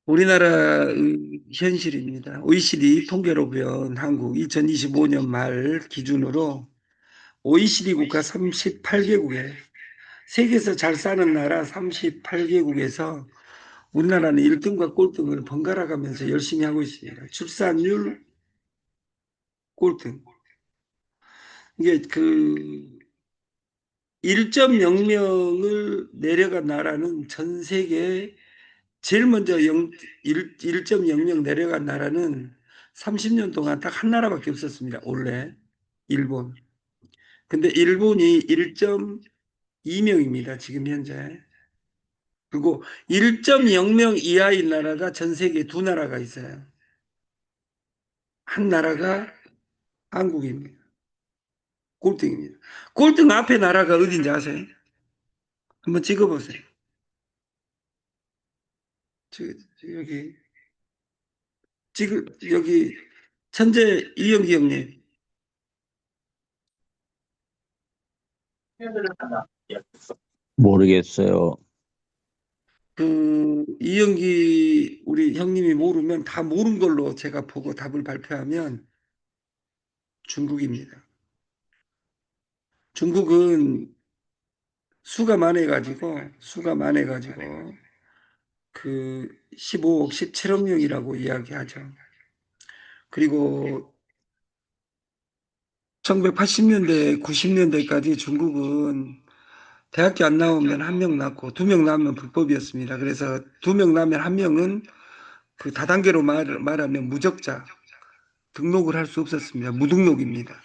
우리나라 현실입니다. OECD 통계로 보면 한국 2025년 말 기준으로 OECD 국가 38개국에 세계에서 잘 사는 나라 38개국에서 우리나라는 1등과 꼴등을 번갈아 가면서 열심히 하고 있습니다. 출산율 꼴등. 이게 그 1.00을 내려간 나라는 전 세계 제일 먼저 1.00 내려간 나라는 30년 동안 딱 한 나라밖에 없었습니다. 원래 일본. 근데 일본이 1.2명입니다. 지금 현재. 그리고 1.00 이하인 나라가 전 세계에 두 나라가 있어요. 한 나라가 한국입니다. 꼴등입니다. 꼴등 앞에 나라가 어딘지 아세요? 한번 찍어보세요. 여기 지금 여기 천재 이영기 형님. 모르겠어요. 그 이영기 우리 형님이 모르면 다 모른 걸로 제가 보고 답을 발표하면 중국입니다. 중국은 수가 많아가지고 그 15억, 17억 명이라고 이야기하죠. 그리고 1980년대, 90년대까지 중국은 대학교 안 나오면 한 명 낳고 두 명 낳으면 불법이었습니다. 그래서 두 명 낳으면 한 명은 그 다단계로 말하면 무적자 등록을 할 수 없었습니다. 무등록입니다.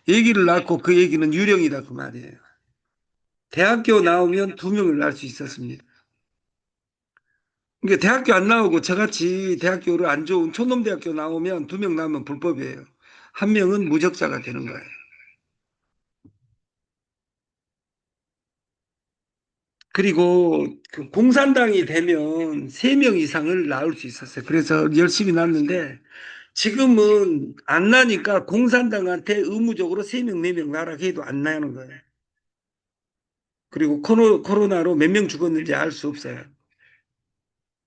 얘기를 낳고 그 얘기는 유령이다 그 말이에요. 대학교 나오면 두 명을 낳을 수 있었습니다. 그러니까 대학교 안 나오고 저같이 대학교를 안 좋은 촌놈대학교 나오면 두 명 낳으면 불법이에요. 한 명은 무적자가 되는 거예요. 그리고 그 공산당이 되면 세 명 이상을 낳을 수 있었어요. 그래서 열심히 낳는데 지금은 안 나니까 공산당한테 의무적으로 세 명, 네 명 낳으라 해도 안 나는 거예요. 그리고 코로나로 몇 명 죽었는지 알 수 없어요.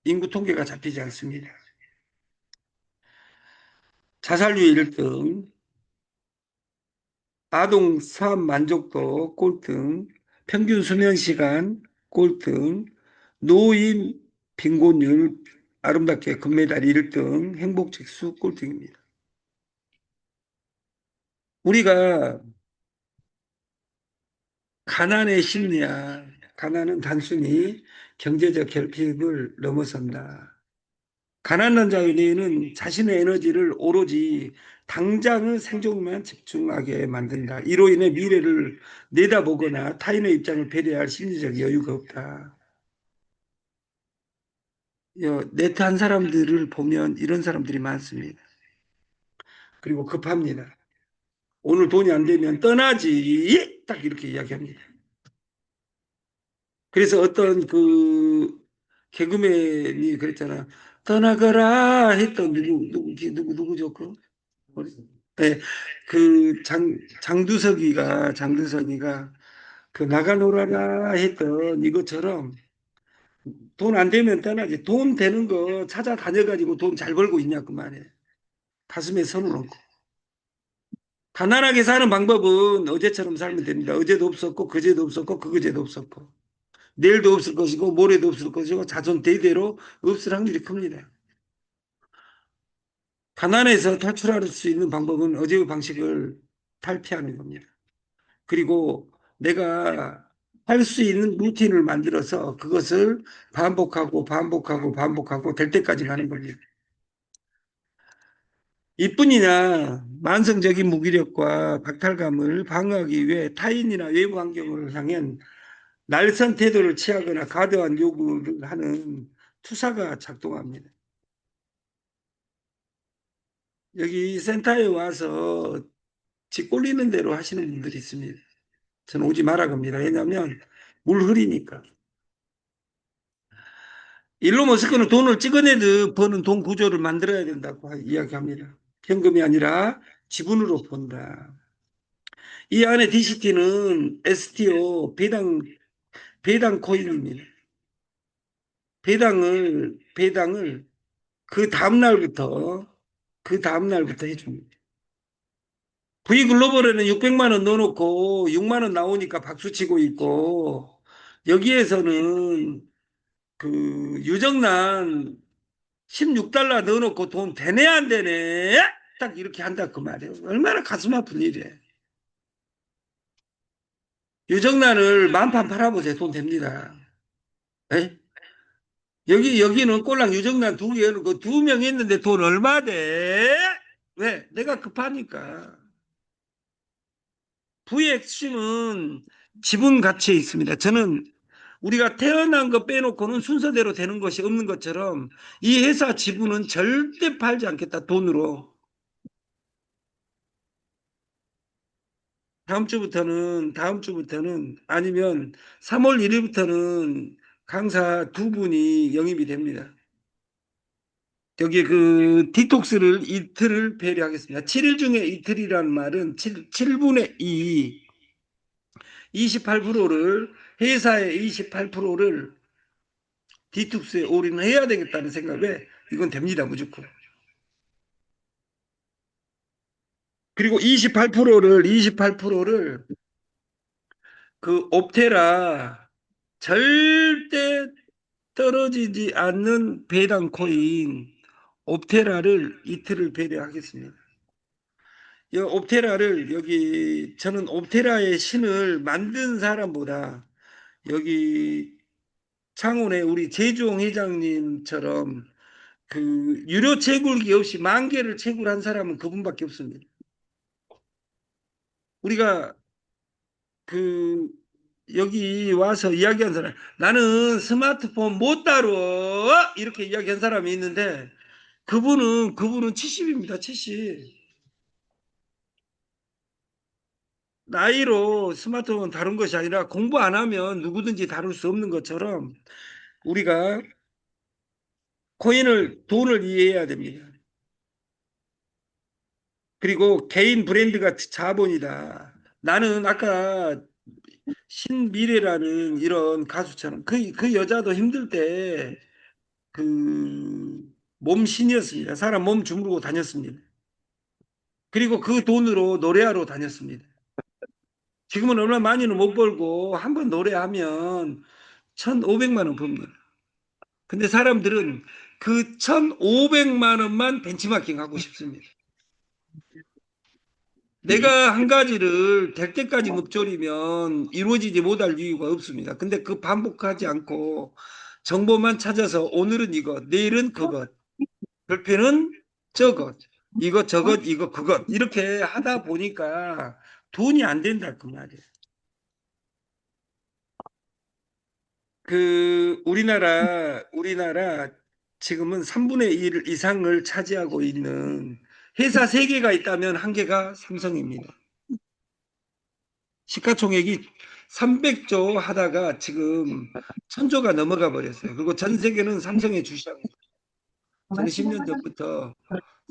인구 통계가 잡히지 않습니다. 자살률 1등, 아동 사업 만족도 꼴등, 평균 수면 시간 꼴등, 노인 빈곤율 아름답게 금메달 1등, 행복指수 꼴등입니다. 우리가 가난의 심리야. 가난은 단순히 경제적 결핍을 넘어선다. 가난한 자에는 자신의 에너지를 오로지 당장의 생존만 집중하게 만든다. 이로 인해 미래를 내다보거나 타인의 입장을 배려할 심리적 여유가 없다. 네트한 사람들을 보면 이런 사람들이 많습니다. 그리고 급합니다. 오늘 돈이 안 되면 떠나지. 딱 이렇게 이야기합니다. 그래서 어떤 그 개그맨이 그랬잖아. 떠나거라 했던 누구죠? 네, 그 장두석이가 그 나가노라라 했던 이것처럼 돈 안 되면 떠나지. 돈 되는 거 찾아다녀가지고 돈 잘 벌고 있냐 그 말이에요. 가슴에 손을 얹고. 가난하게 사는 방법은 어제처럼 살면 됩니다. 어제도 없었고 그제도 없었고 그제도 없었고 내일도 없을 것이고 모레도 없을 것이고 자손 대대로 없을 확률이 큽니다. 가난에서 탈출할 수 있는 방법은 어제의 방식을 탈피하는 겁니다. 그리고 내가 할 수 있는 루틴을 만들어서 그것을 반복하고 될 때까지 가는 겁니다. 이뿐이냐 만성적인 무기력과 박탈감을 방어하기 위해 타인이나 외부 환경을 향한 날선 태도를 취하거나 과도한 요구를 하는 투사가 작동합니다. 여기 센터에 와서 지 꼴리는 대로 하시는 분들이 있습니다. 저는 오지 마라 겁니다. 왜냐하면 물 흐리니까. 일론 머스크는 돈을 찍어내듯 버는 돈 구조를 만들어야 된다고 이야기합니다. 현금이 아니라 지분으로 본다. 이 안에 DCT는 STO 배당 코인입니다. 배당을 그 다음 날부터 해줍니다. V글로벌에는 600만 원 넣어놓고 6만 원 나오니까 박수 치고 있고, 여기에서는 그 유정란 16달러 넣어놓고 돈 되네 안 되네 딱 이렇게 한다 그 말이에요. 얼마나 가슴 아픈 일이에요. 유정란을 만판 팔아보세요. 돈 됩니다. 에? 여기는 꼴랑 유정란 두 개는 그 두 명 있는데 돈 얼마 돼? 왜? 내가 급하니까. V의 핵심은 지분 가치에 있습니다. 저는 우리가 태어난 거 빼놓고는 순서대로 되는 것이 없는 것처럼 이 회사 지분은 절대 팔지 않겠다, 돈으로. 다음 주부터는 아니면 3월 1일부터는 강사 두 분이 영입이 됩니다. 여기 그 디톡스를 이틀을 배려하겠습니다. 7일 중에 이틀이란 말은 7분의 2, 28%를 회사의 28%를 디톡스에 올인해야 되겠다는 생각에 이건 됩니다. 무조건. 그리고 28%를 그 옵테라 절대 떨어지지 않는 배당 코인 옵테라를 이틀을 배려하겠습니다. 이 옵테라를 여기 저는 옵테라의 신을 만든 사람보다 여기 창원의 우리 제주홍 회장님처럼 그 유료 채굴기 없이 10,000개를 채굴한 사람은 그분밖에 없습니다. 우리가 그 여기 와서 이야기한 사람, 나는 스마트폰 못 다뤄 이렇게 이야기한 사람이 있는데 그분은 70입니다. 70. 나이로 스마트폰 다룬 것이 아니라 공부 안 하면 누구든지 다룰 수 없는 것처럼 우리가 돈을 이해해야 됩니다. 그리고 개인 브랜드가 자본이다. 나는 아까 신미래라는 이런 가수처럼 그 여자도 힘들 때 그 몸신이었습니다. 사람 몸 주무르고 다녔습니다. 그리고 그 돈으로 노래하러 다녔습니다. 지금은 얼마 많이는 못 벌고 한 번 노래하면 1,500만 원 법니다. 근데 사람들은 그 1,500만 원만 벤치마킹 하고 싶습니다. 내가 한 가지를 될 때까지 읊조리면 이루어지지 못할 이유가 없습니다. 근데 그 반복하지 않고 정보만 찾아서 오늘은 이것, 내일은 그것, 별표는 저것, 이것 저것 이것 그것 이렇게 하다 보니까 돈이 안 된다 그 말이에요. 그 우리나라 지금은 3분의 1 이상을 차지하고 있는 회사 3개가 있다면 한 개가 삼성입니다. 시가총액이 300조 하다가 지금 1,000조가 넘어가 버렸어요. 그리고 전 세계는 삼성에 주시합니다. 저는 10년 전부터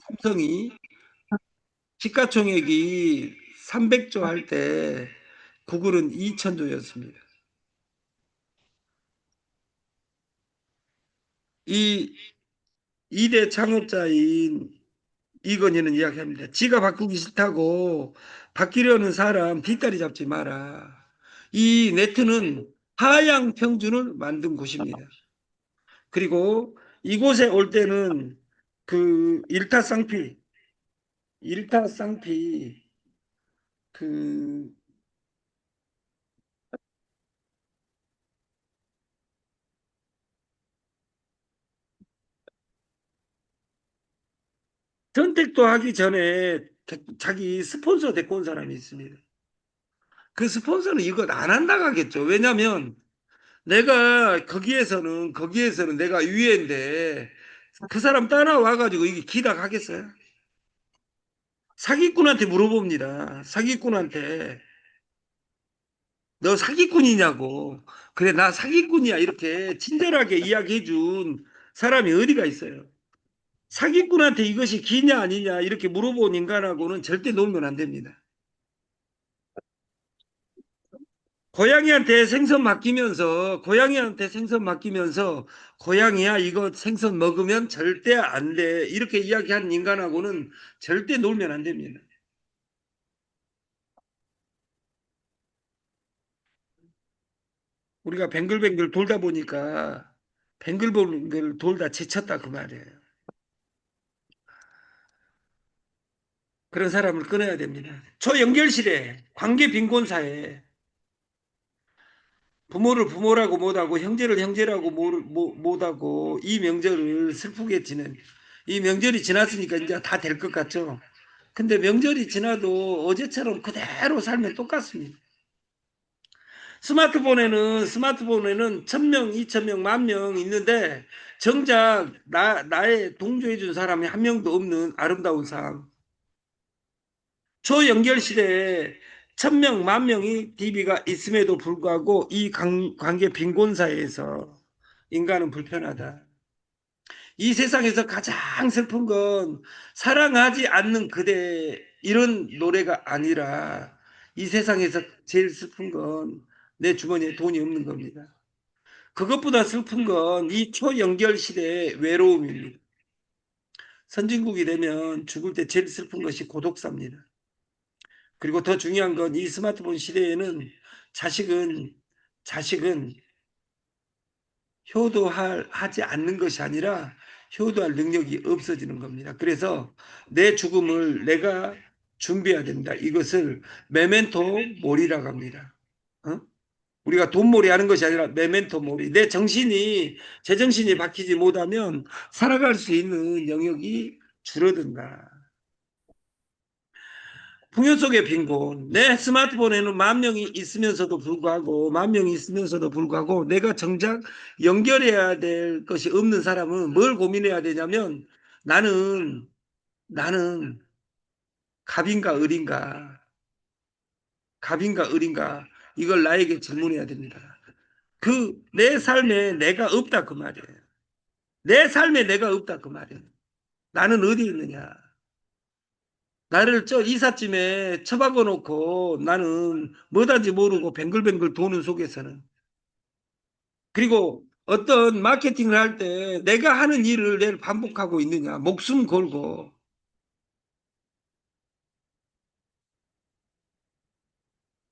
삼성이 시가총액이 300조 할 때 구글은 2,000조였습니다. 이 2대 창업자인 이건희는 이야기합니다. 지가 바꾸기 싫다고 바뀌려는 사람 뒷다리 잡지 마라. 이 네트는 하향 평준을 만든 곳입니다. 그리고 이곳에 올 때는 그 일타쌍피 그 선택도 하기 전에 자기 스폰서 데리고 온 사람이 있습니다. 그 스폰서는 이걸 안 한다고 하겠죠. 왜냐하면 내가 거기에서는 내가 위에인데 그 사람 따라와가지고 이게 기락하겠어요? 사기꾼한테 물어봅니다. 사기꾼한테 너 사기꾼이냐고. 그래 나 사기꾼이야 이렇게 친절하게 이야기해 준 사람이 어디가 있어요? 사기꾼한테 이것이 기냐 아니냐 이렇게 물어본 인간하고는 절대 놀면 안 됩니다. 고양이한테 생선 맡기면서 고양이야 이거 생선 먹으면 절대 안 돼. 이렇게 이야기하는 인간하고는 절대 놀면 안 됩니다. 우리가 뱅글뱅글 돌다 보니까 뱅글뱅글 돌다 지쳤다 그 말이에요. 그런 사람을 끊어야 됩니다. 초연결실에 관계 빈곤사에 부모를 부모라고 못하고 형제를 형제라고 못하고 이 명절을 슬프게 지낸 이 명절이 지났으니까 이제 다 될 것 같죠. 근데 명절이 지나도 어제처럼 그대로 살면 똑같습니다. 스마트폰에는 1,000명, 2,000명, 10,000명 있는데 정작 나의 동조해 준 사람이 한 명도 없는 아름다운 삶. 초연결 시대에 1,000명, 10,000명이 TV가 있음에도 불구하고 이 관계 빈곤사회에서 인간은 불편하다. 이 세상에서 가장 슬픈 건 사랑하지 않는 그대 이런 노래가 아니라 이 세상에서 제일 슬픈 건 내 주머니에 돈이 없는 겁니다. 그것보다 슬픈 건 이 초연결 시대의 외로움입니다. 선진국이 되면 죽을 때 제일 슬픈 것이 고독사입니다. 그리고 더 중요한 건 이 스마트폰 시대에는 자식은 자식은 효도하지 않는 것이 아니라 효도할 능력이 없어지는 겁니다. 그래서 내 죽음을 내가 준비해야 된다. 이것을 메멘토 모리라고 합니다. 어? 우리가 돈몰이 하는 것이 아니라 메멘토 모리. 내 정신이 제정신이 바뀌지 못하면 살아갈 수 있는 영역이 줄어든다. 풍요 속의 빈곤. 내 스마트폰에는 10,000명이 있으면서도 불구하고 10,000명이 있으면서도 불구하고 내가 정작 연결해야 될 것이 없는 사람은 뭘 고민해야 되냐면 나는 갑인가 을인가 갑인가 을인가 이걸 나에게 질문해야 됩니다. 그 내 삶에 내가 없다 그 말이에요. 내 삶에 내가 없다 그 말이에요. 나는 어디 있느냐. 나를 저 이삿짐에 처박아 놓고 나는 뭐든지 모르고 뱅글뱅글 도는 속에서는 그리고 어떤 마케팅을 할 때 내가 하는 일을 내일 반복하고 있느냐 목숨 걸고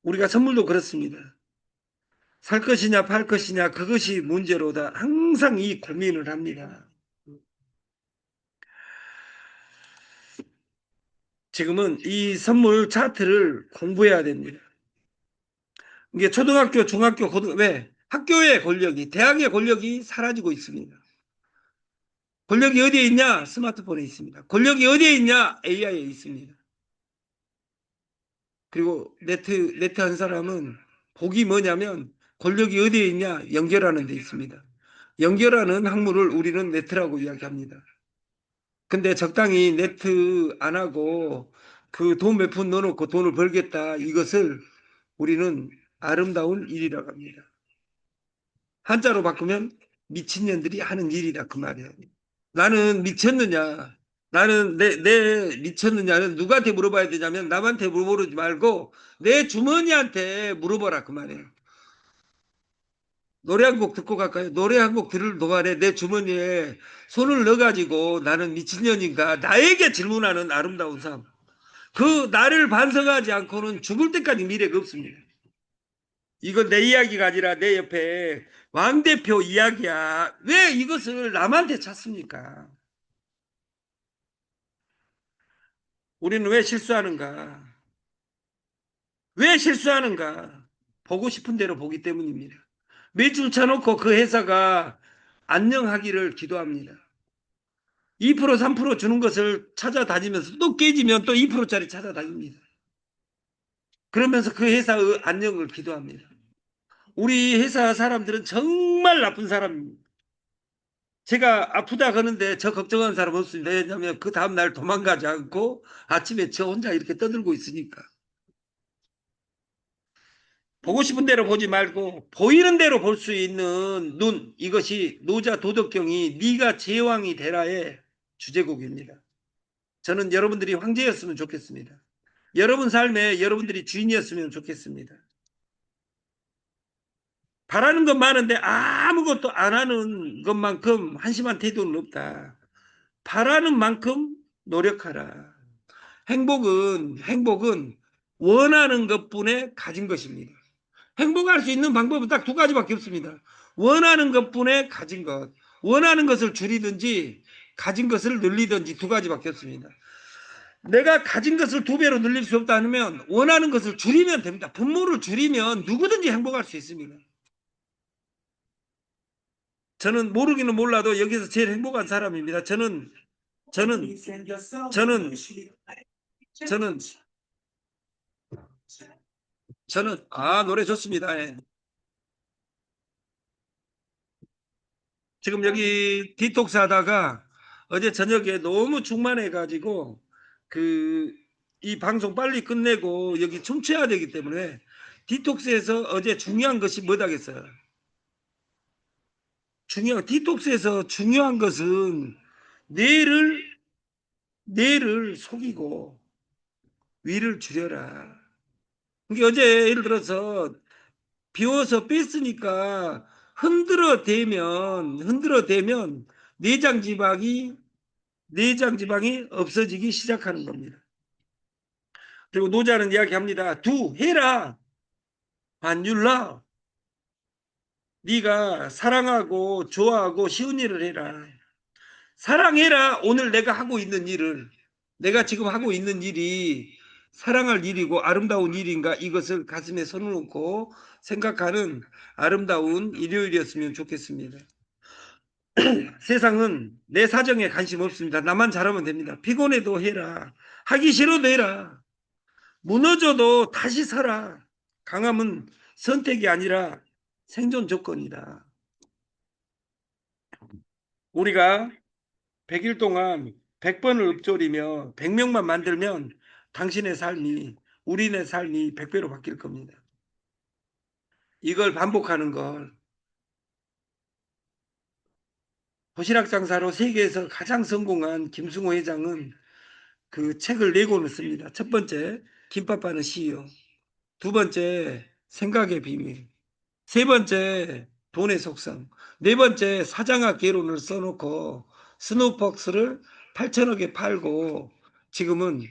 우리가 선물도 그렇습니다. 살 것이냐 팔 것이냐 그것이 문제로다 항상 이 고민을 합니다. 지금은 이 선물 차트를 공부해야 됩니다. 이게 초등학교 중학교 고등 왜 학교의 권력이 대학의 권력이 사라지고 있습니다. 권력이 어디에 있냐? 스마트폰에 있습니다. 권력이 어디에 있냐? AI에 있습니다. 그리고 네트 한 사람은 복이 뭐냐면 권력이 어디에 있냐? 연결하는 데 있습니다. 연결하는 학문을 우리는 네트라고 이야기합니다. 근데 적당히 네트 안 하고 그 돈 몇 푼 넣어놓고 돈을 벌겠다. 이것을 우리는 아름다운 일이라고 합니다. 한자로 바꾸면 미친년들이 하는 일이다. 그 말이에요. 나는 미쳤느냐? 나는 내 미쳤느냐는 누구한테 물어봐야 되냐면 남한테 물어보지 말고 내 주머니한테 물어보라 그 말이에요. 노래 한 곡 듣고 갈까요? 노래 한 곡 들을 동안에 내 주머니에 손을 넣어가지고 나는 미친년인가 나에게 질문하는 아름다운 삶. 그 나를 반성하지 않고는 죽을 때까지 미래가 없습니다. 이건 내 이야기가 아니라 내 옆에 왕 대표 이야기야. 왜 이것을 남한테 찾습니까? 우리는 왜 실수하는가? 왜 실수하는가? 보고 싶은 대로 보기 때문입니다. 매출 쳐놓고 그 회사가 안녕하기를 기도합니다. 2% 3% 주는 것을 찾아다니면서 또 깨지면 또 2%짜리 찾아다닙니다. 그러면서 그 회사의 안녕을 기도합니다. 우리 회사 사람들은 정말 나쁜 사람입니다. 제가 아프다 그러는데 저 걱정하는 사람 없습니다. 왜냐하면 그 다음날 도망가지 않고 아침에 저 혼자 이렇게 떠들고 있으니까. 보고 싶은 대로 보지 말고 보이는 대로 볼 수 있는 눈 이것이 노자 도덕경이 네가 제왕이 되라의 주제곡입니다. 저는 여러분들이 황제였으면 좋겠습니다. 여러분 삶에 여러분들이 주인이었으면 좋겠습니다. 바라는 건 많은데 아무것도 안 하는 것만큼 한심한 태도는 없다. 바라는 만큼 노력하라. 행복은 원하는 것뿐에 가진 것입니다. 행복할 수 있는 방법은 딱 두 가지밖에 없습니다. 원하는 것뿐에 가진 것. 원하는 것을 줄이든지 가진 것을 늘리든지 두 가지밖에 없습니다. 내가 가진 것을 두 배로 늘릴 수 없다 하면 원하는 것을 줄이면 됩니다. 분모를 줄이면 누구든지 행복할 수 있습니다. 저는 모르기는 몰라도 여기서 제일 행복한 사람입니다. 저는 저는 노래 좋습니다. 예. 지금 여기 디톡스 하다가 어제 저녁에 너무 충만해 가지고 이 방송 빨리 끝내고 여기 춤춰야 되기 때문에 디톡스에서 어제 중요한 것이 뭐다겠어요. 디톡스에서 중요한 것은 뇌를 속이고 위를 줄여라. 그러니까 어제 예를 들어서 비워서 뺐으니까 흔들어 대면 내장 지방이 없어지기 시작하는 겁니다. 그리고 노자는 이야기합니다. 해라. And you love. 네가 사랑하고 좋아하고 쉬운 일을 해라. 사랑해라. 오늘 내가 하고 있는 일을. 내가 지금 하고 있는 일이 사랑할 일이고 아름다운 일인가 이것을 가슴에 손을 얹고 생각하는 아름다운 일요일이었으면 좋겠습니다. 세상은 내 사정에 관심 없습니다. 나만 잘하면 됩니다. 피곤해도 해라. 하기 싫어도 해라. 무너져도 다시 살아. 강함은 선택이 아니라 생존 조건이다. 우리가 100일 동안 100번을 읊조리며 100명만 만들면 당신의 삶이 우리네 삶이 100배로 바뀔 겁니다. 이걸 반복하는 걸 도시락 장사로 세계에서 가장 성공한 김승호 회장은 그 책을 4권을 씁니다. 첫 번째 김밥 하는 CEO, 두 번째 생각의 비밀, 세 번째 돈의 속성, 네 번째 사장학 개론을 써놓고 스노우폭스를 8천억에 팔고 지금은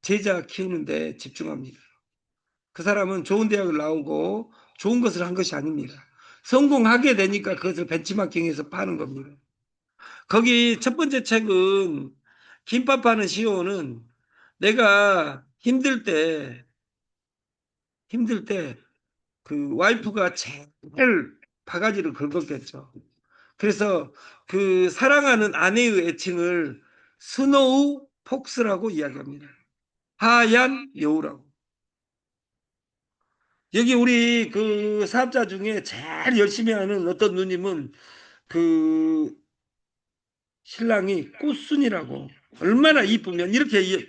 제자 키우는데 집중합니다. 그 사람은 좋은 대학을 나오고 좋은 것을 한 것이 아닙니다. 성공하게 되니까 그것을 벤치마킹해서 파는 겁니다. 거기 첫 번째 책은 김밥 파는 CEO는 내가 힘들 때 그 와이프가 제일 바가지를 긁었겠죠. 그래서 그 사랑하는 아내의 애칭을 스노우 폭스라고 이야기합니다. 하얀 여우라고. 여기 우리 그 사업자 중에 제일 열심히 하는 어떤 누님은 그 신랑이 꽃순이라고 얼마나 이쁘면 이렇게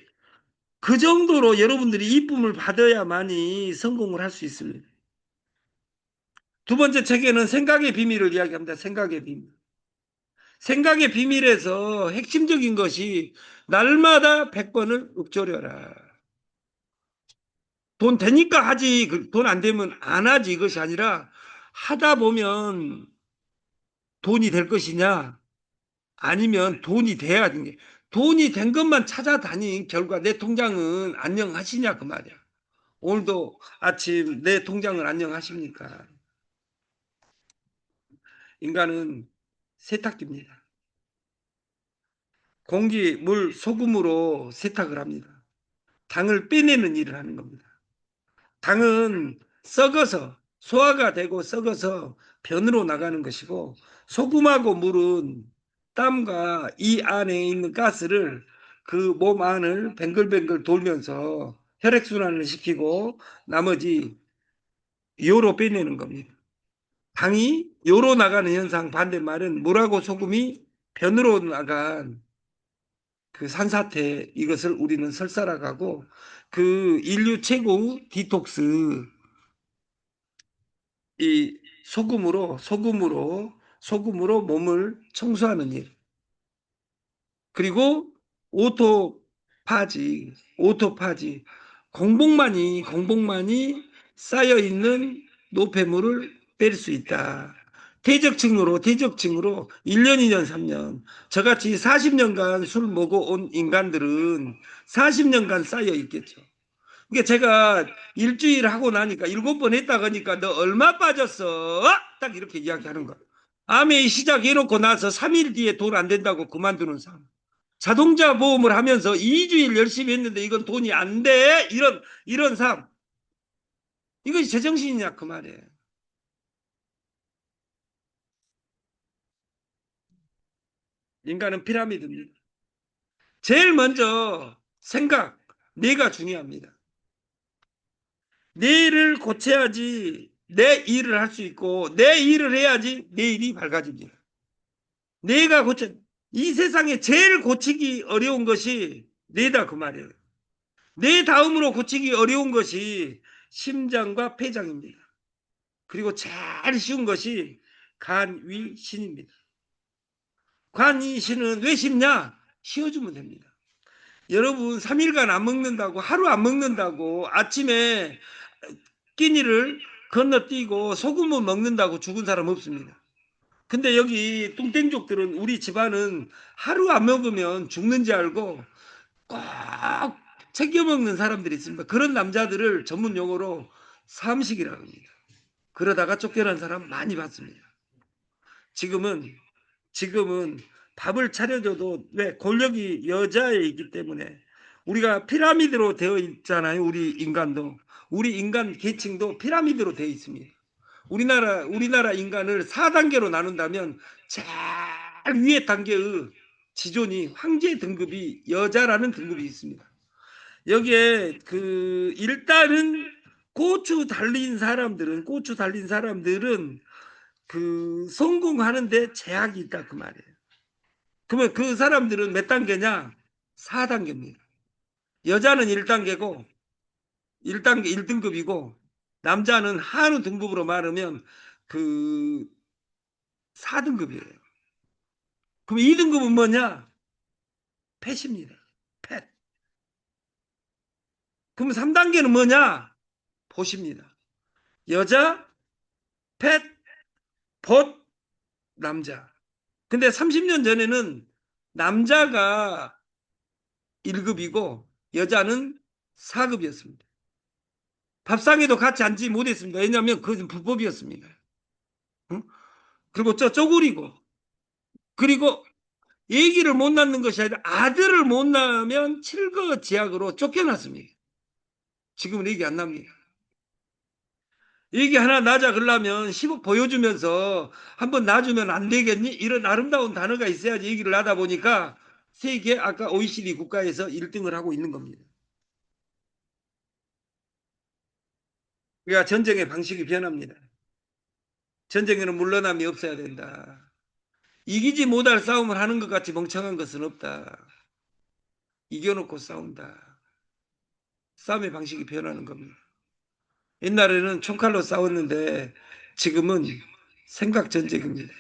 그 정도로 여러분들이 이쁨을 받아야만이 성공을 할 수 있습니다. 두 번째 책에는 생각의 비밀을 이야기합니다. 생각의 비밀. 생각의 비밀에서 핵심적인 것이 날마다 100번을 읊조려라. 돈 되니까 하지, 돈 안 되면 안 하지 이것이 아니라 하다 보면 돈이 될 것이냐 아니면 돈이 돼야 되는 게 돈이 된 것만 찾아다닌 결과 내 통장은 안녕하시냐 그 말이야. 오늘도 아침 내 통장을 안녕하십니까? 인간은 세탁기입니다. 공기, 물, 소금으로 세탁을 합니다. 당을 빼내는 일을 하는 겁니다. 당은 썩어서 소화가 되고 썩어서 변으로 나가는 것이고 소금하고 물은 땀과 이 안에 있는 가스를 그 몸 안을 뱅글뱅글 돌면서 혈액순환을 시키고 나머지 요로 빼내는 겁니다. 당이 요로 나가는 현상 반대말은 물하고 소금이 변으로 나간 그 산사태 이것을 우리는 설사라고 그 인류 최고 디톡스 이 소금으로 몸을 청소하는 일. 그리고 오토파지. 공복만이 쌓여 있는 노폐물을 뺄 수 있다. 퇴적층으로 1년, 2년, 3년. 저같이 40년간 술 먹어온 인간들은 40년간 쌓여 있겠죠. 그러니까 제가 일주일 하고 나니까 7번 했다 그러니까 너 얼마 빠졌어? 딱 이렇게 이야기하는 거야. 암에 시작해놓고 나서 3일 뒤에 돈 안 된다고 그만두는 사람. 자동차 보험을 하면서 2주일 열심히 했는데 이건 돈이 안 돼. 이런 사람. 이것이 제정신이냐 그 말이에요. 인간은 피라미드입니다. 제일 먼저 생각, 뇌가 중요합니다. 뇌를 고쳐야지 내 일을 할 수 있고 내 일을 해야지 내 일이 밝아집니다. 뇌가 고쳐 이 세상에 제일 고치기 어려운 것이 뇌다 그 말이에요. 뇌 다음으로 고치기 어려운 것이 심장과 폐장입니다. 그리고 제일 쉬운 것이 간, 위, 신입니다. 간, 위, 신은 왜 쉽냐? 쉬어주면 됩니다. 여러분 3일간 안 먹는다고 하루 안 먹는다고 아침에 끼니를 건너뛰고 소금을 먹는다고 죽은 사람 없습니다. 근데 여기 뚱땡족들은 우리 집안은 하루 안 먹으면 죽는지 알고 꼭 챙겨 먹는 사람들이 있습니다. 그런 남자들을 전문 용어로 삼식이라고 합니다. 그러다가 쫓겨난 사람 많이 봤습니다. 지금은 지금은 밥을 차려줘도 왜 권력이 여자에 있기 때문에 우리가 피라미드로 되어 있잖아요. 우리 인간 계층도 피라미드로 되어 있습니다. 우리나라 인간을 4단계로 나눈다면 제일 위에 단계의 지존이 황제 등급이 여자라는 등급이 있습니다. 여기에 그 일단은 고추 달린 사람들은 그 성공하는데 제약이 있다 그 말이에요. 그러면 그 사람들은 몇 단계냐? 4단계입니다. 여자는 1단계고 1단계 1등급이고 남자는 한우 등급으로 말하면 그 4등급이에요. 그럼 2등급은 뭐냐? 펫입니다. 펫. 그럼 3단계는 뭐냐? 보십니다. 여자, 펫, 벗, 남자. 근데 30년 전에는 남자가 1급이고 여자는 4급이었습니다. 밥상에도 같이 앉지 못했습니다. 왜냐하면 그것은 불법이었습니다. 응? 그리고 쪼그리고 그리고 얘기를 못 낳는 것이 아니라 아들을 못 낳으면 칠거지약으로 쫓겨났습니다. 지금은 얘기 안 납니다. 얘기 하나 낳자 그러려면 10억 보여주면서 한번 낳아주면 안 되겠니? 이런 아름다운 단어가 있어야지 얘기를 하다 보니까 세계 아까 OECD 국가에서 1등을 하고 있는 겁니다. 그러니까 전쟁의 방식이 변합니다. 전쟁에는 물러남이 없어야 된다. 이기지 못할 싸움을 하는 것 같이 멍청한 것은 없다. 이겨놓고 싸운다. 싸움의 방식이 변하는 겁니다. 옛날에는 총칼로 싸웠는데 지금은 생각 전쟁입니다.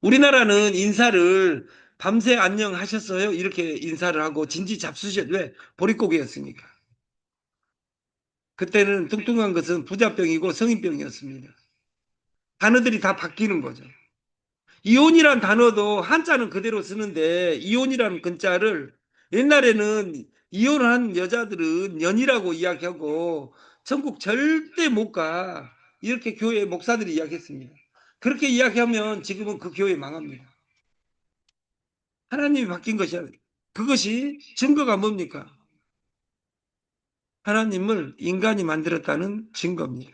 우리나라는 인사를 밤새 안녕하셨어요? 이렇게 인사를 하고 진지 잡수셨. 왜? 보릿고개였으니까. 그때는 뚱뚱한 것은 부자병이고 성인병이었습니다. 단어들이 다 바뀌는 거죠. 이혼이란 단어도 한자는 그대로 쓰는데 이혼이라는 글자를 옛날에는 이혼한 여자들은 연이라고 이야기하고 천국 절대 못 가. 이렇게 교회 목사들이 이야기했습니다. 그렇게 이야기하면 지금은 그 교회 망합니다. 하나님이 바뀐 것이 아니라 그것이 증거가 뭡니까? 하나님을 인간이 만들었다는 증거입니다.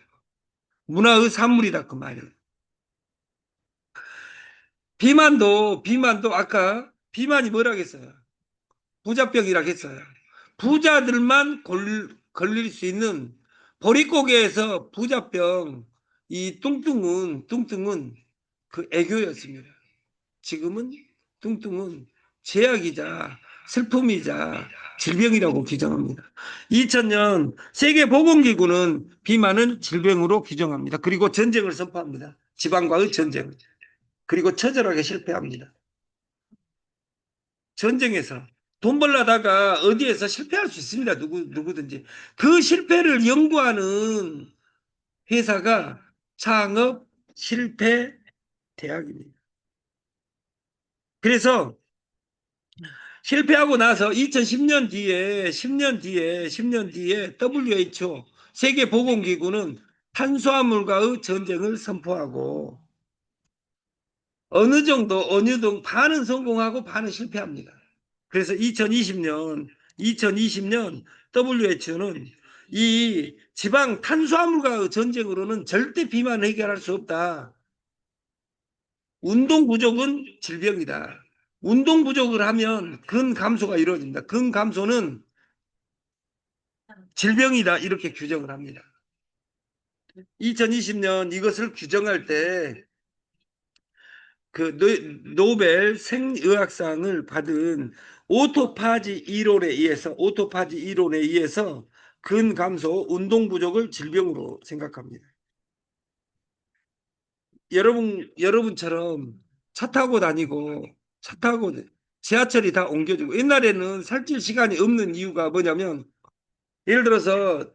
문화의 산물이다 그 말이에요. 비만도 아까 비만이 뭐라고 했어요? 부자병이라고 했어요. 부자들만 걸릴 수 있는 보릿고개에서 부자병 이 뚱뚱은 그 애교였습니다. 지금은 뚱뚱은 제약이자 슬픔이자 질병이라고 규정합니다. 2000년 세계보건기구는 비만은 질병으로 규정합니다. 그리고 전쟁을 선포합니다. 지방과의 전쟁. 그리고 처절하게 실패합니다. 전쟁에서 돈 벌려다가 어디에서 실패할 수 있습니다. 누구든지. 그 실패를 연구하는 회사가 창업 실패 대학입니다. 그래서 실패하고 나서 2010년 뒤에 10년 뒤에 WHO 세계보건기구는 탄수화물과의 전쟁을 선포하고 어느 정도 반은 성공하고 반은 실패합니다. 그래서 2020년 WHO는 이 지방 탄수화물과의 전쟁으로는 절대 비만 해결할 수 없다. 운동 부족은 질병이다. 운동 부족을 하면 근 감소가 이루어집니다. 근 감소는 질병이다. 이렇게 규정을 합니다. 2020년 이것을 규정할 때 그 노벨 생의학상을 받은 오토파지 이론에 의해서 근감소 운동 부족을 질병으로 생각합니다. 여러분처럼 차 타고 지하철이 다 옮겨지고 옛날에는 살찔 시간이 없는 이유가 뭐냐면 예를 들어서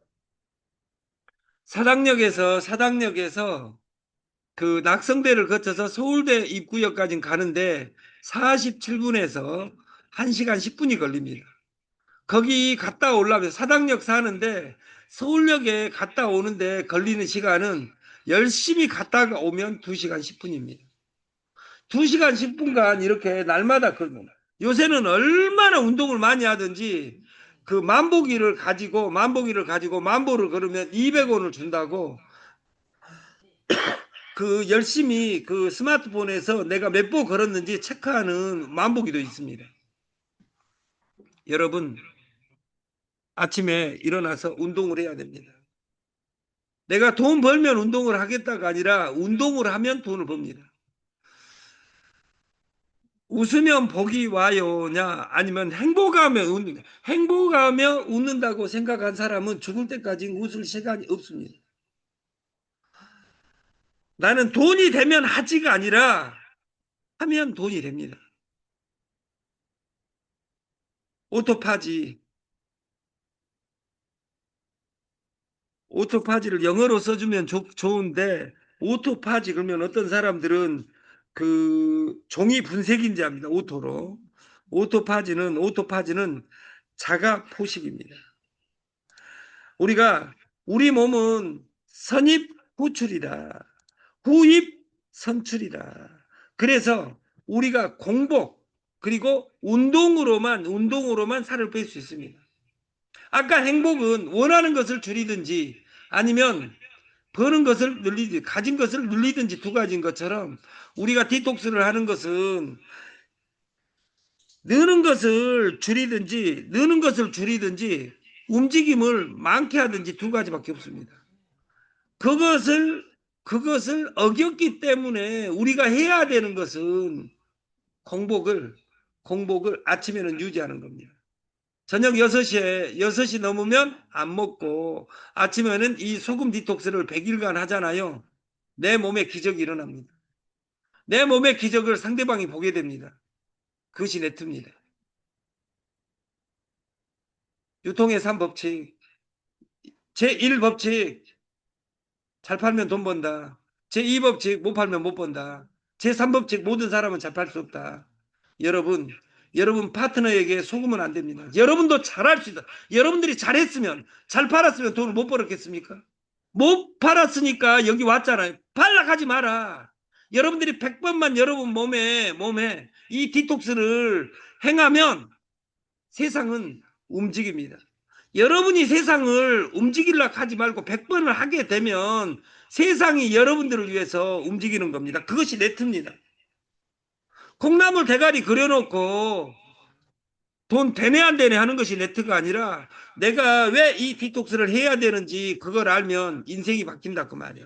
사당역에서 그 낙성대를 거쳐서 서울대 입구역까지 가는데 47분에서 1시간 10분이 걸립니다. 거기 갔다 오려면 사당역 사는데 서울역에 갔다 오는데 걸리는 시간은 열심히 갔다가 오면 2시간 10분입니다. 2시간 10분간 이렇게 날마다 걸습니다. 요새는 얼마나 운동을 많이 하든지 그 만보를 걸으면 200원을 준다고 그 열심히 그 스마트폰에서 내가 몇 보 걸었는지 체크하는 만보기도 있습니다. 여러분, 아침에 일어나서 운동을 해야 됩니다. 내가 돈 벌면 운동을 하겠다가 아니라 운동을 하면 돈을 법니다. 웃으면 복이 와요냐 아니면 행복하며 웃는다고 생각한 사람은 죽을 때까지 웃을 시간이 없습니다. 나는 돈이 되면 하지가 아니라 하면 돈이 됩니다. 오토파지 오토파지를 영어로 써주면 좋은데 오토파지 그러면 어떤 사람들은 그 종이 분쇄기인지 압니다. 오토파지는 자가 포식입니다. 우리 몸은 선입 후출이다. 후입 선출이다. 그래서 우리가 공복 그리고 운동으로만 살을 뺄 수 있습니다. 아까 행복은 원하는 것을 줄이든지 아니면 버는 것을 늘리든지 가진 것을 늘리든지 두 가지인 것처럼 우리가 디톡스를 하는 것은 느는 것을 줄이든지 움직임을 많게 하든지 두 가지밖에 없습니다. 그것을 어겼기 때문에 우리가 해야 되는 것은 공복을 아침에는 유지하는 겁니다. 저녁 6시 넘으면 안 먹고 아침에는 이 소금 디톡스를 100일간 하잖아요. 내 몸에 기적이 일어납니다. 내 몸의 기적을 상대방이 보게 됩니다. 그것이 네트입니다. 유통의 3법칙. 제1법칙 잘 팔면 돈 번다. 제2법칙 못 팔면 못 번다. 제3법칙 모든 사람은 잘 팔 수 없다. 여러분 파트너에게 속으면 안 됩니다. 여러분도 잘할 수 있다. 여러분들이 잘했으면 잘 팔았으면 돈을 못 벌었겠습니까? 못 팔았으니까 여기 왔잖아요. 팔락하지 마라. 여러분들이 100번만 여러분 몸에 이 디톡스를 행하면 세상은 움직입니다. 여러분이 세상을 움직이려고 하지 말고 100번을 하게 되면 세상이 여러분들을 위해서 움직이는 겁니다. 그것이 네트입니다. 콩나물 대가리 그려놓고 돈 되네 안 되네 하는 것이 네트가 아니라 내가 왜 이 디톡스를 해야 되는지 그걸 알면 인생이 바뀐다 그 말이야.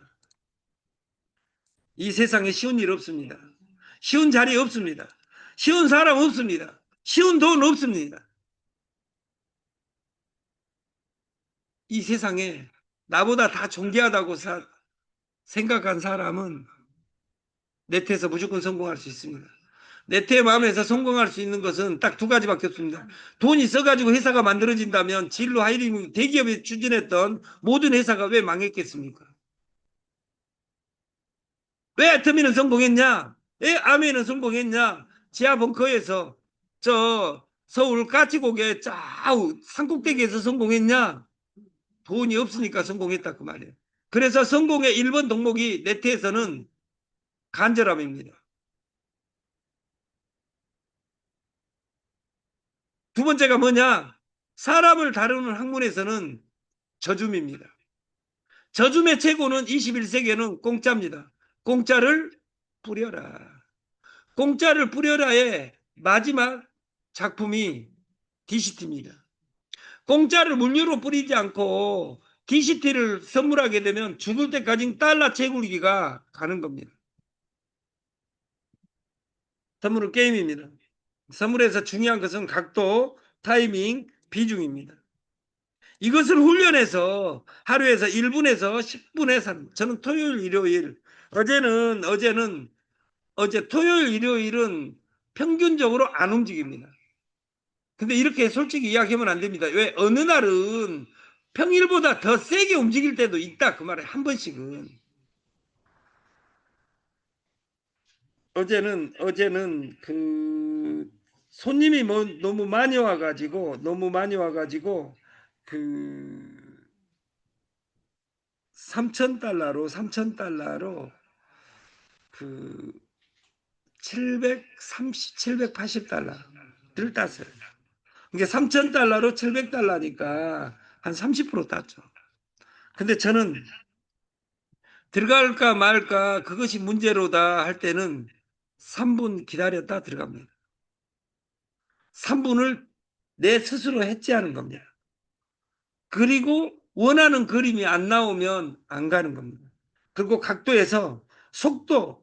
이 세상에 쉬운 일 없습니다. 쉬운 자리 없습니다. 쉬운 사람 없습니다. 쉬운 돈 없습니다. 이 세상에 나보다 다 존귀하다고 생각한 사람은 네트에서 무조건 성공할 수 있습니다. 네트의 마음에서 성공할 수 있는 것은 딱 두 가지밖에 없습니다. 돈이 써가지고 회사가 만들어진다면 진로 하이링 대기업에 추진했던 모든 회사가 왜 망했겠습니까? 왜 애터미는 성공했냐? 왜 아메이는 성공했냐? 지하 벙커에서 저 서울 까치고개 쫙 산꼭대기에서 성공했냐? 돈이 없으니까 성공했다 그 말이에요. 그래서 성공의 1번 덕목이 네트에서는 간절함입니다. 두 번째가 뭐냐? 사람을 다루는 학문에서는 저줌입니다. 저줌의 최고는 21세기에는 공짜입니다. 공짜를 뿌려라. 공짜를 뿌려라의 마지막 작품이 DCT입니다. 공짜를 물류로 뿌리지 않고 DCT를 선물하게 되면 죽을 때까지 달러 채굴기가 가는 겁니다. 선물은 게임입니다. 선물에서 중요한 것은 각도, 타이밍, 비중입니다. 이것을 훈련해서 하루에서 1분에서 10분에 저는 토요일, 일요일, 어제 토요일, 일요일은 평균적으로 안 움직입니다. 근데 이렇게 솔직히 이야기하면 안 됩니다. 왜? 어느 날은 평일보다 더 세게 움직일 때도 있다. 그 말에 한 번씩은. 어제는 그 손님이 뭐 너무 많이 와가지고 그 3,000달러로 그 780달러를 땄어요. 이게 3,000달러로 700달러니까 한 30% 땄죠. 근데 저는 들어갈까 말까 그것이 문제로다 할 때는 3분 기다렸다 들어갑니다. 3분을 내 스스로 해지하는 겁니다. 그리고 원하는 그림이 안 나오면 안 가는 겁니다. 그리고 각도에서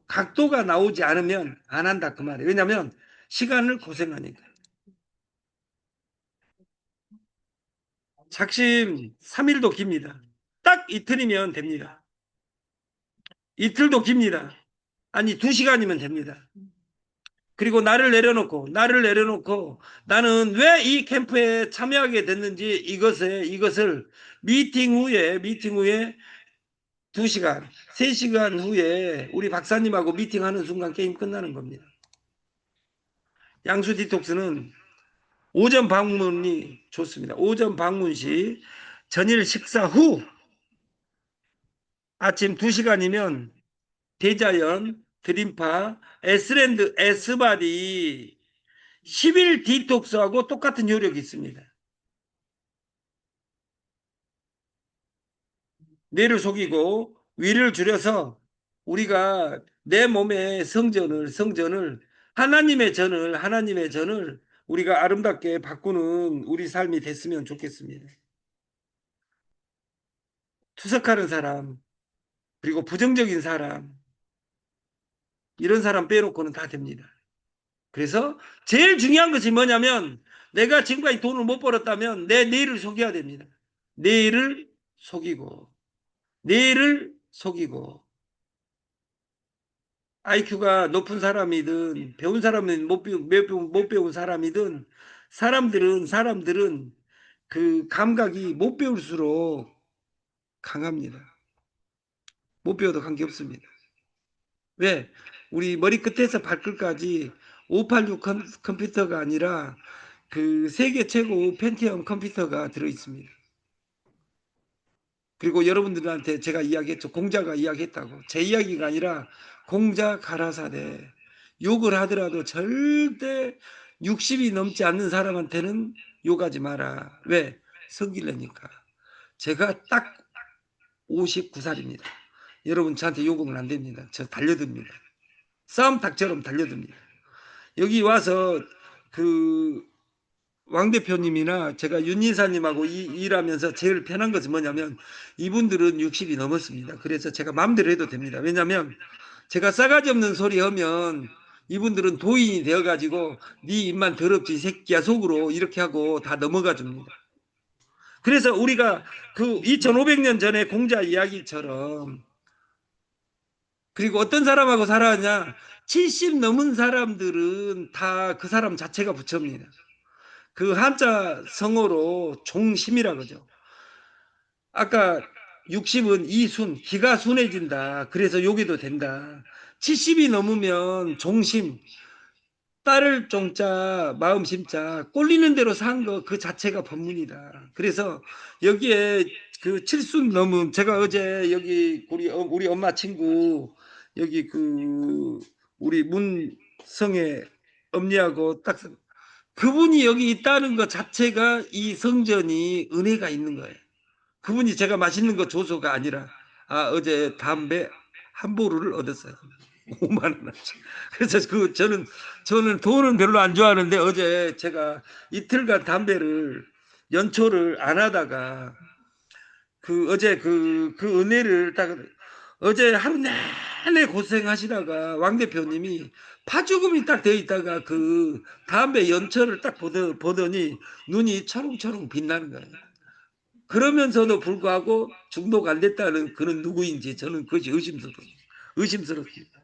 각도가 나오지 않으면 안 한다 그 말이에요. 왜냐하면 시간을 고생하니까. 작심 3일도 깁니다. 딱 이틀이면 됩니다. 이틀도 깁니다. 아니 2시간이면 됩니다. 그리고 나를 내려놓고 나는 왜 이 캠프에 참여하게 됐는지 이것을 미팅 후에 2시간, 3시간 후에 우리 박사님하고 미팅하는 순간 게임 끝나는 겁니다. 양수 디톡스는 오전 방문이 좋습니다. 오전 방문 시 전일 식사 후 아침 2시간이면 대자연, 드림파, 에스랜드, 에스바디 10일 디톡스하고 똑같은 효력이 있습니다. 뇌를 속이고 위를 줄여서 우리가 내 몸의 성전을 하나님의 전을 우리가 아름답게 바꾸는 우리 삶이 됐으면 좋겠습니다. 투석하는 사람, 그리고 부정적인 사람, 이런 사람 빼놓고는 다 됩니다. 그래서 제일 중요한 것이 뭐냐면 내가 지금까지 돈을 못 벌었다면 내 뇌를 속여야 됩니다. 뇌를 속이고 뇌를 속이고 IQ가 높은 사람이든 배운 사람이든 못 배운 사람이든 사람들은 그 감각이 못 배울수록 강합니다. 못 배워도 관계없습니다. 왜? 우리 머리 끝에서 발끝까지 586 컴퓨터가 아니라 그 세계 최고 펜티엄 컴퓨터가 들어있습니다. 그리고 여러분들한테 제가 이야기했죠. 공자가 이야기했다고. 제 이야기가 아니라 공자 가라사대. 욕을 하더라도 절대 60이 넘지 않는 사람한테는 욕하지 마라. 왜? 성질내니까. 제가 딱 59살입니다. 여러분 저한테 욕은 안 됩니다. 저 달려듭니다. 싸움닭처럼 달려듭니다. 여기 와서 그 왕 대표님이나 제가 윤인사님하고 일하면서 제일 편한 것은 뭐냐면 이분들은 60이 넘었습니다. 그래서 제가 마음대로 해도 됩니다. 왜냐하면 제가 싸가지 없는 소리 하면 이분들은 도인이 되어가지고 네 입만 더럽지 새끼야 속으로 이렇게 하고 다 넘어가 줍니다. 그래서 우리가 그 2500년 전에 공자 이야기처럼 그리고 어떤 사람하고 살아왔냐 70 넘은 사람들은 다 그 사람 자체가 부처입니다. 그 한자 성어로 종심이라 그러죠. 아까 60은 이순, 기가 순해진다. 그래서 여기도 된다. 70이 넘으면 종심, 딸을 종자, 마음 심자, 꼴리는 대로 산 거 그 자체가 법문이다. 그래서 여기에 그 칠순 넘은, 제가 어제 여기 우리 엄마 친구 여기 그 우리 문성의 엄니하고 딱 그분이 여기 있다는 것 자체가 이 성전이 은혜가 있는 거예요. 그분이 제가 맛있는 거 줘서가 아니라, 아, 어제 담배 한 보루를 얻었어요. 5만 원어치. 그래서 저는 돈은 별로 안 좋아하는데 어제 제가 이틀간 담배를 연초를 안 하다가 어제 그 은혜를 딱, 어제 하루 내내 고생하시다가 왕 대표님이 파죽음이 딱 되어 있다가 그 담배 연초를 딱 보더니 눈이 초롱초롱 빛나는 거예요. 그러면서도 불구하고 중독 안 됐다는 그는 누구인지 저는 그것이 의심스럽습니다.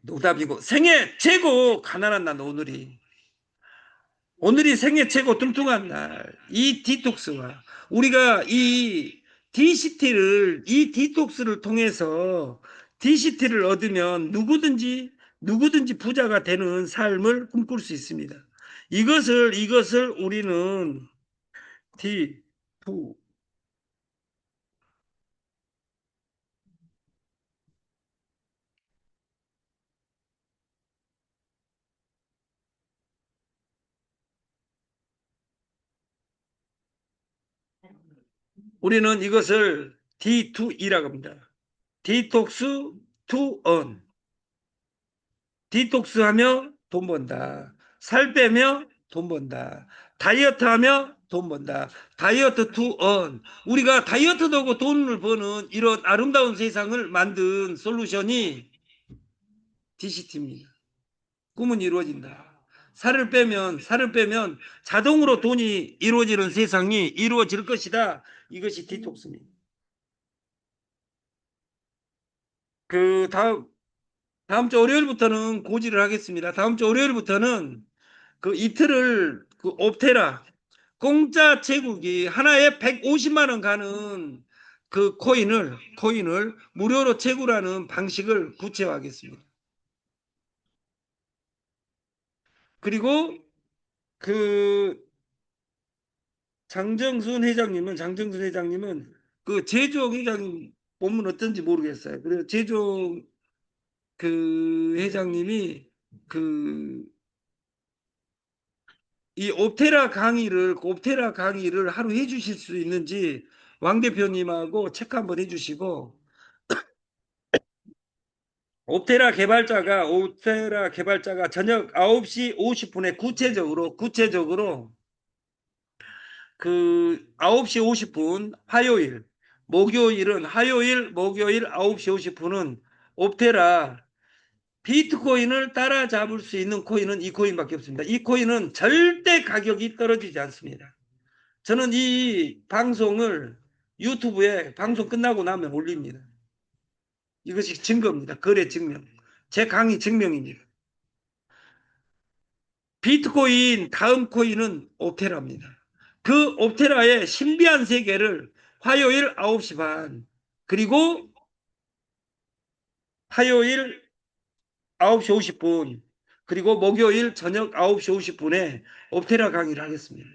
농담이고, 생애 최고 가난한 날 오늘이 생애 최고 뚱뚱한 날. 이 디톡스와 우리가 이 이 디톡스를 통해서 DCT를 얻으면 누구든지 부자가 되는 삶을 꿈꿀 수 있습니다. 이것을 우리는 D, 투, 우리는 이것을 D2E라고 합니다. 디톡스 투 언. 디톡스 하며 돈 번다. 살 빼며 돈 번다. 다이어트 하며 돈 번다. 다이어트 투 언. 우리가 다이어트도 하고 돈을 버는 이런 아름다운 세상을 만든 솔루션이 DCT입니다. 꿈은 이루어진다. 살을 빼면 자동으로 돈이 이루어지는 세상이 이루어질 것이다. 이것이 디톡스입니다. 그 다음 주 월요일부터는 고지를 하겠습니다. 다음 주 월요일부터는 그 이틀을 그 옵테라 공짜 제국이 하나에 150만 원 가는 그 코인을 무료로 채굴하는 방식을 구체화하겠습니다. 그리고 그 장정순 회장님은 그 제주홍 회장님 본문 어떤지 모르겠어요. 그래서 제주홍 그 회장님이 그 이 옵테라 강의를 하루 해주실 수 있는지 왕 대표님하고 체크 한번 해주시고, 옵테라 개발자가 저녁 9시 50분에 구체적으로 그 9시 50분 목요일 9시 50분은 옵테라 비트코인을 따라잡을 수 있는 코인은 이 코인밖에 없습니다. 이 코인은 절대 가격이 떨어지지 않습니다. 저는 이 방송을 유튜브에 방송 끝나고 나면 올립니다. 이것이 증거입니다. 거래 증명. 제 강의 증명입니다. 비트코인 다음 코인은 옵테라입니다. 그 옵테라의 신비한 세계를 화요일 9시 반, 그리고 화요일 9시 50분, 그리고 목요일 저녁 9시 50분에 옵테라 강의를 하겠습니다.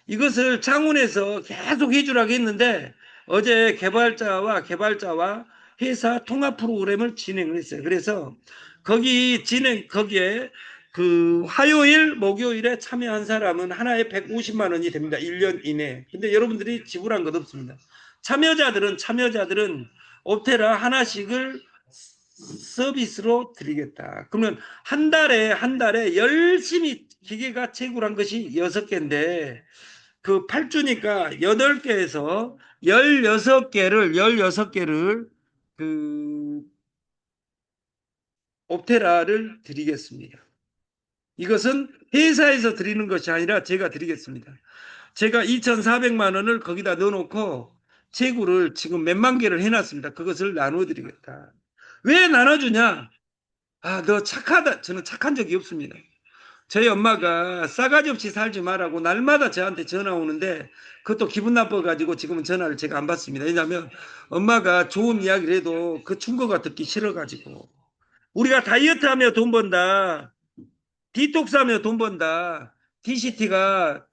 이것을 창원에서 계속 해주라고 했는데 어제 개발자와 회사 통합 프로그램을 진행을 했어요. 그래서 거기에 그 화요일, 목요일에 참여한 사람은 하나에 150만 원이 됩니다. 1년 이내. 근데 여러분들이 지불한 것 없습니다. 참여자들은 옵테라 하나씩을 서비스로 드리겠다. 그러면 한 달에 열심히 기계가 채굴한 것이 6개인데 그 8주니까 8개에서 16개를 그 옵테라를 드리겠습니다. 이것은 회사에서 드리는 것이 아니라 제가 드리겠습니다. 제가 2,400만 원을 거기다 넣어놓고 재고를 지금 몇만 개를 해놨습니다. 그것을 나눠드리겠다. 왜 나눠주냐? 아, 너 착하다. 저는 착한 적이 없습니다. 저희 엄마가 싸가지 없이 살지 말라고 날마다 저한테 전화 오는데 그것도 기분 나빠가지고 지금은 전화를 제가 안 받습니다. 왜냐하면 엄마가 좋은 이야기를 해도 그 충고가 듣기 싫어가지고 우리가 다이어트 하며 돈 번다. 디톡스 하며 돈 번다. DCT가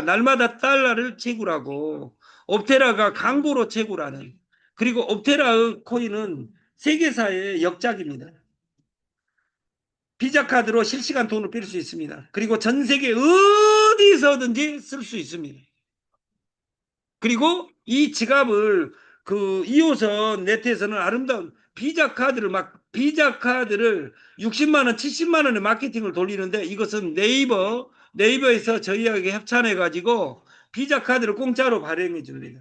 날마다 달러를 채굴하고 옵테라가 광고로 채굴하는 그리고 옵테라의 코인은 세계사의 역작입니다. 비자 카드로 실시간 돈을 뺄 수 있습니다. 그리고 전 세계 어디서든지 쓸 수 있습니다. 그리고 이 지갑을 그 2호선 네트에서는 아름다운 비자 카드를 60만 원, 70만 원의 마케팅을 돌리는데 이것은 네이버에서 저희에게 협찬해 가지고 비자 카드를 공짜로 발행해 줍니다.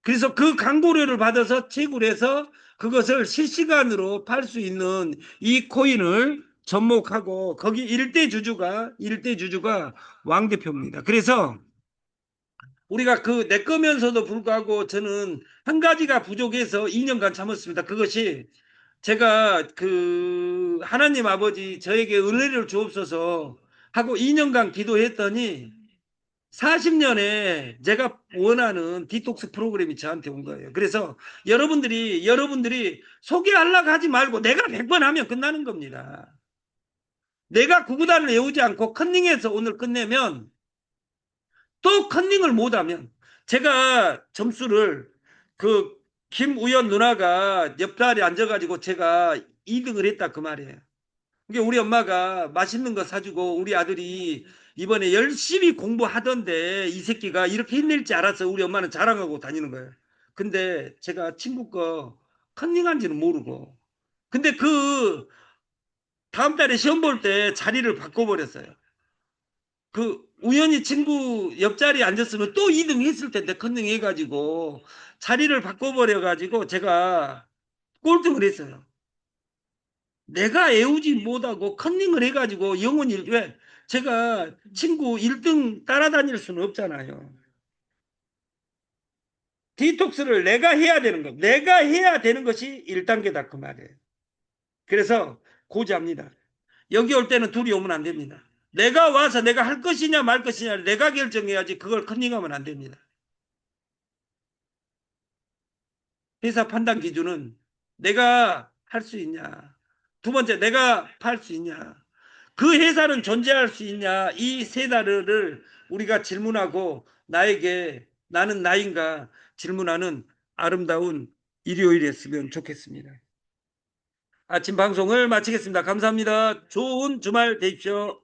그래서 그 광고료를 받아서 채굴해서 그것을 실시간으로 팔 수 있는 이 코인을 접목하고 거기 일대 주주가 왕 대표입니다. 그래서 우리가 그 내 거면서도 불구하고 저는 한 가지가 부족해서 2년간 참았습니다. 그것이 제가 그 하나님 아버지 저에게 은혜를 주옵소서 하고 2년간 기도했더니 40년에 제가 원하는 디톡스 프로그램이 저한테 온 거예요. 그래서 여러분들이 소개하려고 하지 말고 내가 100번 하면 끝나는 겁니다. 내가 구구단을 외우지 않고 컨닝해서 오늘 끝내면 또 컨닝을 못하면 제가 점수를 그 김우연 누나가 옆자리에 앉아가지고 제가 2등을 했다 그 말이에요. 그게 우리 엄마가 맛있는 거 사주고 우리 아들이 이번에 열심히 공부하던데 이 새끼가 이렇게 힘낼지 알았어. 우리 엄마는 자랑하고 다니는 거예요. 근데 제가 친구 거 컨닝한지는 모르고 근데 그 다음 달에 시험 볼 때 자리를 바꿔버렸어요. 그 우연히 친구 옆자리에 앉았으면 또 2등 했을 텐데 컨닝 해가지고 자리를 바꿔버려가지고 제가 꼴등을 했어요. 내가 애우지 못하고 컨닝을 해가지고 영원히 왜 제가 친구 1등 따라다닐 수는 없잖아요. 디톡스를 내가 해야 되는 거. 내가 해야 되는 것이 1단계다 그 말이에요. 그래서 고지합니다. 여기 올 때는 둘이 오면 안 됩니다. 내가 와서 내가 할 것이냐 말 것이냐 내가 결정해야지 그걸 컨닝하면 안 됩니다. 회사 판단 기준은 내가 할 수 있냐. 두 번째 내가 팔 수 있냐. 그 회사는 존재할 수 있냐. 이 세 단어를 우리가 질문하고 나에게 나는 나인가 질문하는 아름다운 일요일이었으면 좋겠습니다. 아침 방송을 마치겠습니다. 감사합니다. 좋은 주말 되십시오.